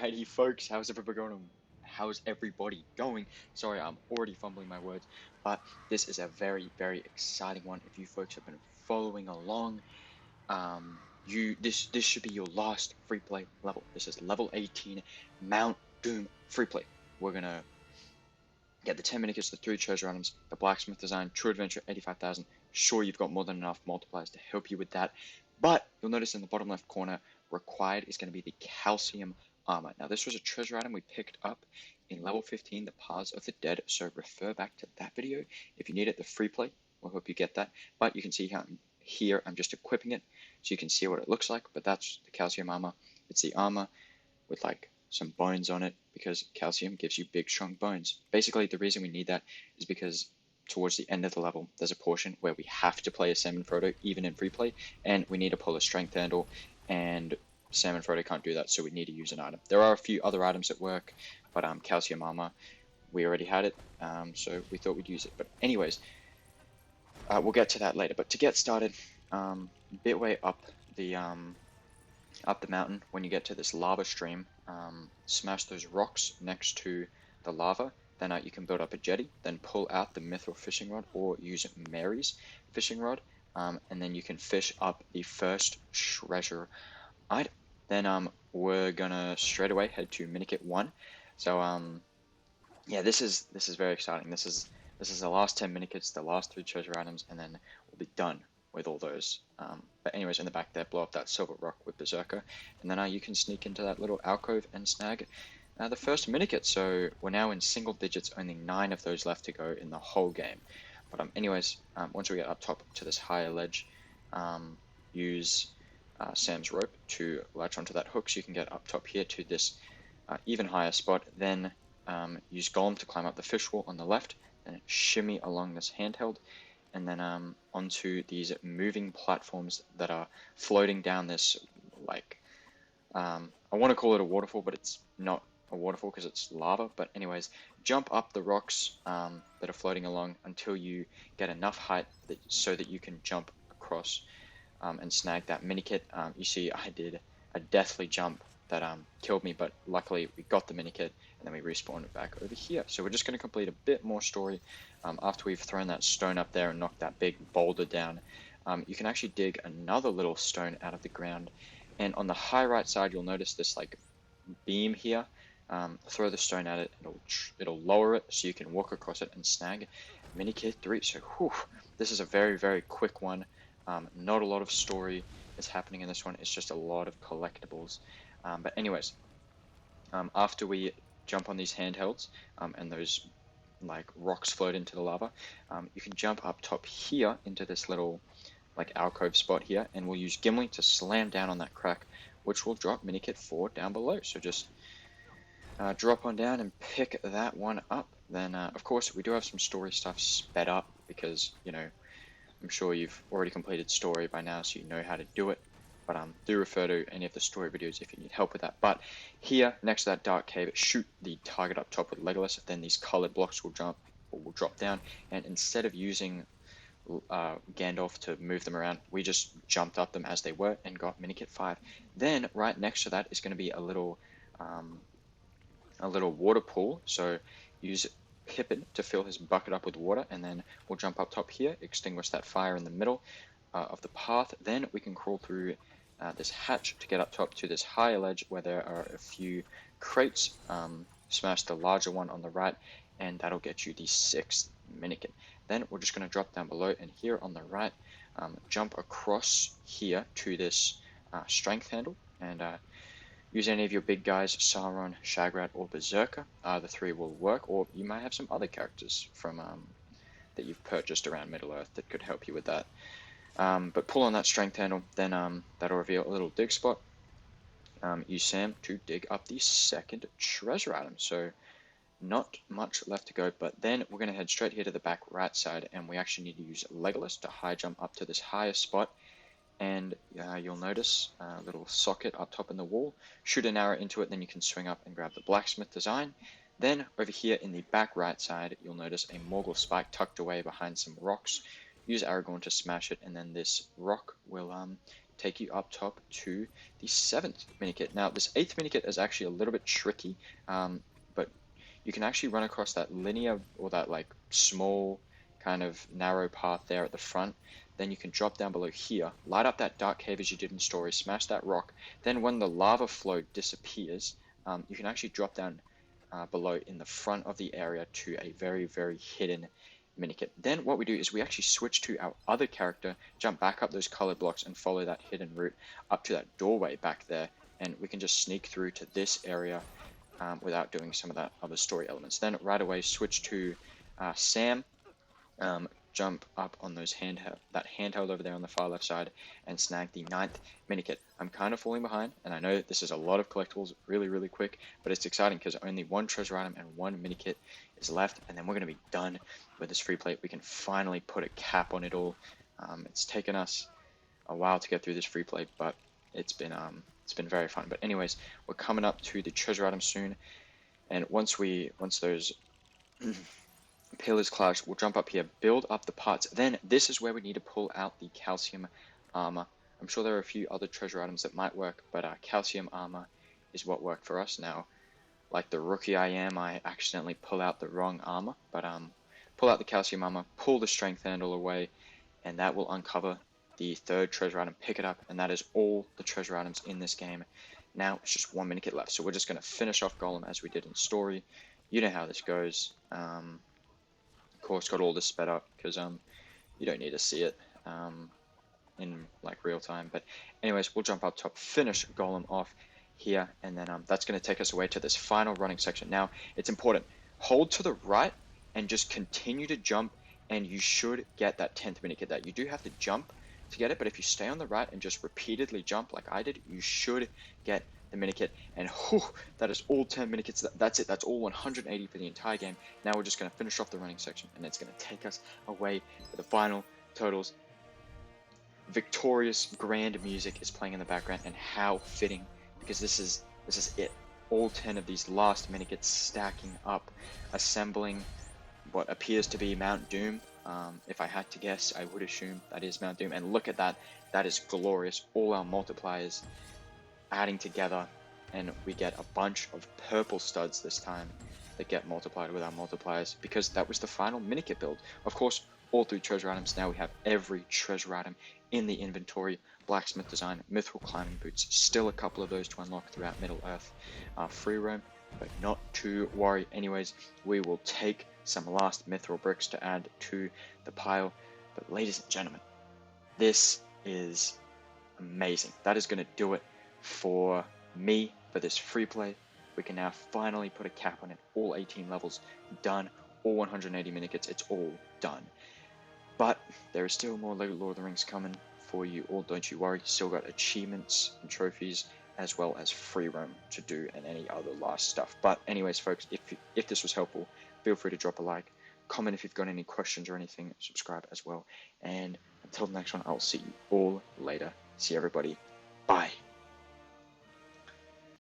Alrighty, folks, how's everybody going? Sorry, I'm already fumbling my words, but this is a very, very exciting one. If you folks have been following along, this should be your last free play level. This is level 18, Mount Doom free play. We're gonna get the 10 Minikits, the 3 treasure items, the Blacksmith Design, True Adventure 85,000. Sure, you've got more than enough multipliers to help you with that, but you'll notice in the bottom left corner, required is going to be the calcium armor. Now, this was a treasure item we picked up in level 15, the Paths of the Dead, so refer back to that video if you need it, the free play. We'll hope you get that, but you can see how here I'm just equipping it so you can see what it looks like, but that's the calcium armor. It's the armor with like some bones on it because calcium gives you big strong bones. Basically, the reason we need that is because towards the end of the level there's a portion where we have to play a Sam and Frodo even in free play, and we need to pull a strength handle, and Sam and Frodo can't do that, so we need to use an item. There are a few other items that work, but calcium armor, we already had it, so we thought we'd use it. But anyways, we'll get to that later. But to get started, bit way up the mountain, when you get to this lava stream, smash those rocks next to the lava. Then you can build up a jetty, then pull out the mithril fishing rod or use Mary's fishing rod, and then you can fish up the first treasure item. Then we're gonna straight away head to Minikit 1. So yeah, this is very exciting. This is the last 10 Minikits, the last 3 treasure items, and then we'll be done with all those. But anyways, in the back there, blow up that silver rock with Berserker, and then you can sneak into that little alcove and snag the first Minikit. So we're now in single digits, only 9 of those left to go in the whole game. But anyways, once we get up top to this higher ledge, use Sam's rope to latch onto that hook so you can get up top here to this even higher spot. Then use Golem to climb up the fish wall on the left, and shimmy along this handheld, and then onto these moving platforms that are floating down this, like, I want to call it a waterfall, but it's not a waterfall because it's lava. But anyways, jump up the rocks that are floating along until you get enough height so that you can jump across and snag that Minikit. You see I did a deathly jump that killed me, but luckily we got the Minikit, and then we respawned it back over here. So we're just going to complete a bit more story after we've thrown that stone up there and knocked that big boulder down. You can actually dig another little stone out of the ground, and on the high right side you'll notice this like beam here. Throw the stone at it, it'll lower it so you can walk across it and snag Minikit 3. So whew, this is a very, very quick one. Not a lot of story is happening in this one, it's just a lot of collectibles. But anyways, after we jump on these handhelds and those like rocks float into the lava, you can jump up top here into this little like alcove spot here, and we'll use Gimli to slam down on that crack, which will drop Minikit 4 down below. So just drop on down and pick that one up. Then of course we do have some story stuff sped up because, you know, I'm sure you've already completed story by now, so you know how to do it. But do refer to any of the story videos if you need help with that. But here, next to that dark cave, shoot the target up top with Legolas. Then these colored blocks will drop down, and instead of using Gandalf to move them around, we just jumped up them as they were and got Minikit 5. Then right next to that is going to be a little water pool. So use Pippin to fill his bucket up with water, and then we'll jump up top here, extinguish that fire in the middle of the path. Then we can crawl through this hatch to get up top to this higher ledge where there are a few crates. Smash the larger one on the right, and that'll get you the 6th Minikit. Then we're just going to drop down below, and here on the right, jump across here to this strength handle, and use any of your big guys, Sauron, Shagrat, or Berserker. The 3 will work, or you might have some other characters from that you've purchased around Middle-earth that could help you with that. But pull on that strength handle, then that'll reveal a little dig spot. Use Sam to dig up the 2nd treasure item. So not much left to go, but then we're going to head straight here to the back right side, and we actually need to use Legolas to high jump up to this higher spot. And you'll notice a little socket up top in the wall. Shoot an arrow into it, then you can swing up and grab the Blacksmith Design. Then over here in the back right side, you'll notice a Morgul spike tucked away behind some rocks. Use Aragorn to smash it, and then this rock will take you up top to the 7th Minikit. Now, this 8th Minikit is actually a little bit tricky, but you can actually run across that linear, or that like small kind of narrow path there at the front. Then you can drop down below here, light up that dark cave as you did in story, smash that rock. Then when the lava flow disappears, you can actually drop down below in the front of the area to a very, very hidden Minikit. Then what we do is we actually switch to our other character, jump back up those colored blocks and follow that hidden route up to that doorway back there, and we can just sneak through to this area without doing some of that other story elements. Then right away switch to Sam, jump up on those handheld over there on the far left side and snag the 9th Minikit. I'm kind of falling behind, and I know this is a lot of collectibles really, really quick, but it's exciting because only one treasure item and one Minikit is left, and then we're going to be done with this free play. We can finally put a cap on it all. It's taken us a while to get through this free play, but it's been very fun. But anyways, we're coming up to the treasure item soon, and once those pillars clash, we'll jump up here, build up the parts. Then this is where we need to pull out the calcium armor. I'm sure there are a few other treasure items that might work, but calcium armor is what worked for us. Now, like the rookie I am, I accidentally pull out the wrong armor, but pull out the calcium armor, pull the strength handle away, and that will uncover the 3rd treasure item. Pick it up, and that is all the treasure items in this game. Now it's just 1 Minikit left, so we're just going to finish off Golem as we did in story. You know how this goes. Of course, got all this sped up because you don't need to see it in like real time. But anyways, we'll jump up top, finish Golem off here, and then that's going to take us away to this final running section. Now it's important, hold to the right and just continue to jump, and you should get that 10th Minikit. That you do have to jump to get it, but if you stay on the right and just repeatedly jump like I did, you should get the Minikit. And whew, that is all 10 Minikits. That's it. That's all 180 for the entire game. Now we're just going to finish off the running section, and it's going to take us away to the final totals. Victorious grand music is playing in the background, and how fitting, because this is it. All 10 of these last Minikits stacking up, assembling what appears to be Mount Doom. If I had to guess, I would assume that is Mount Doom. And look at that. That is glorious. All our multipliers adding together, and we get a bunch of purple studs this time that get multiplied with our multipliers, because that was the final Minikit build. Of course, all 3 treasure items. Now we have every treasure item in the inventory. Blacksmith Design, Mithril Climbing Boots, still a couple of those to unlock throughout Middle Earth free roam, but not to worry. Anyways, we will take some last Mithril bricks to add to the pile. But ladies and gentlemen, this is amazing. That is going to do it for me for this free play. We can now finally put a cap on it. All 18 levels done, all 180 Minikits, it's all done. But there is still more Lego Lord of the Rings coming for you all, don't you worry. Still got achievements and trophies, as well as free roam to do, and any other last stuff. But anyways, folks, if this was helpful, feel free to drop a like, comment if you've got any questions or anything, subscribe as well. And until the next one, I'll see you all later. See everybody. Bye.